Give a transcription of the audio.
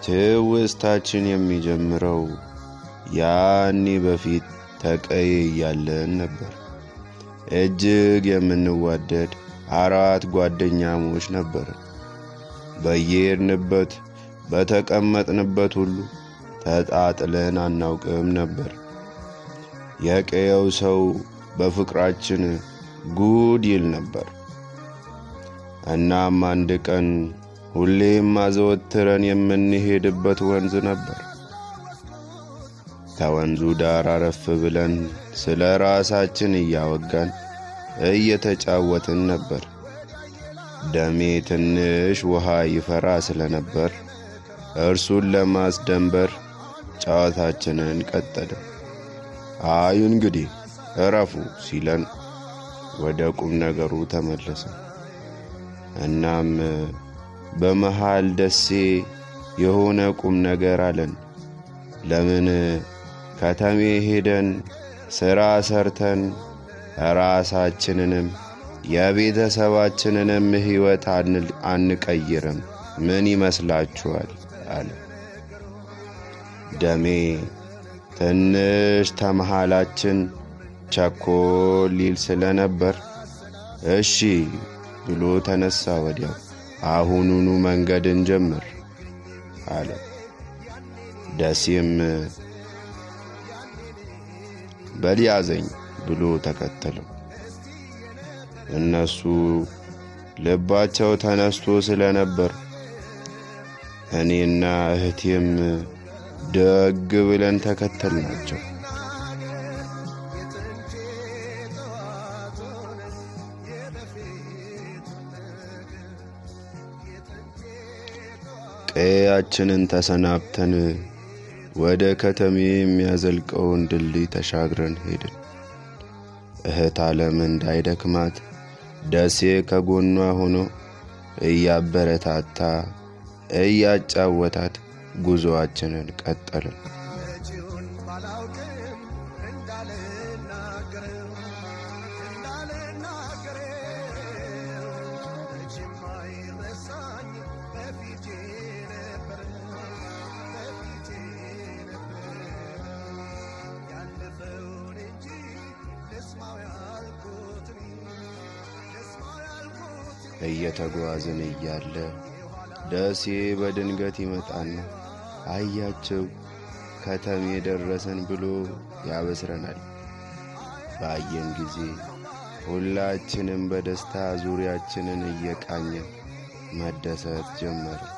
ትውስታችን የሚጀምረው ያኔ በፊት ተቀዬ እያለን ነበር። እጅግ የምንዋደድ 4 ጓደኛሞች ነበርን። በየሄድንበት በተቀመጥንበት ሁሉ ተጣጥለን አናውቅም ነበር። የቀየው ሰው በፍቅራችን ጉድ ይል ነበር። እናም አንድ ቀን ሁሌም አዘወትረን የምንሄድበት ወንዝ ነበር። ከወንዙ ዳር አረፍ ብለን ስለ ራሳችን እያወጋን እየተጫወትን ነበር። ደሜ ትንሽ ውሃ ይፈራ ስለነበር እርሱን ለማስደንበር ጨዋታችንን ቀጠልን። አይ እንግዲህ እረፉ ሲለን ወደ ቁም ነገሩ ተመለሰ። እናም በመሃል ደሴ የሆነ ቁም ነገር አለን። ለምን ከተሜ ሄደን ሥራ ሰርተን ራሳችንንም የቤተሰባችንንም ሕይወት አንቀይርም? ምን ይመስላችኋል? አለ። ደሜ ትንሽ ተመሃላችን ቸኮል ሊል ስለነበር እሺ ብሎ ተነሳ። ወዲያው አሁኑኑ መንገድ እንጀምር አለ። ደሴም በል ያዘኝ ብሎ ተከተለው። እነሱ ልባቸው ተነስቶ ስለነበር እኔና እህቴም ደግ ብለን ተከተልናቸው። ቀያችንን ተሰናብተን ወደ ከተሜ የሚያዘልቀውን ድልድይ ተሻግረን ሄድን። እህት ዓለም እንዳይደክማት ደሴ ከጎኗ ሆኖ እያበረታታ እያጫወታት ጉዞአችንን ቀጠልን። እየተጓዝን እያለ ደሴ በድንገት ይመጣና አያቸው ከተሜ ደረሰን ብሎ ያበስረናል። ባየን ጊዜ ሁላችንም በደስታ ዙሪያችንን እየቃኘን መደሰት ጀመርን።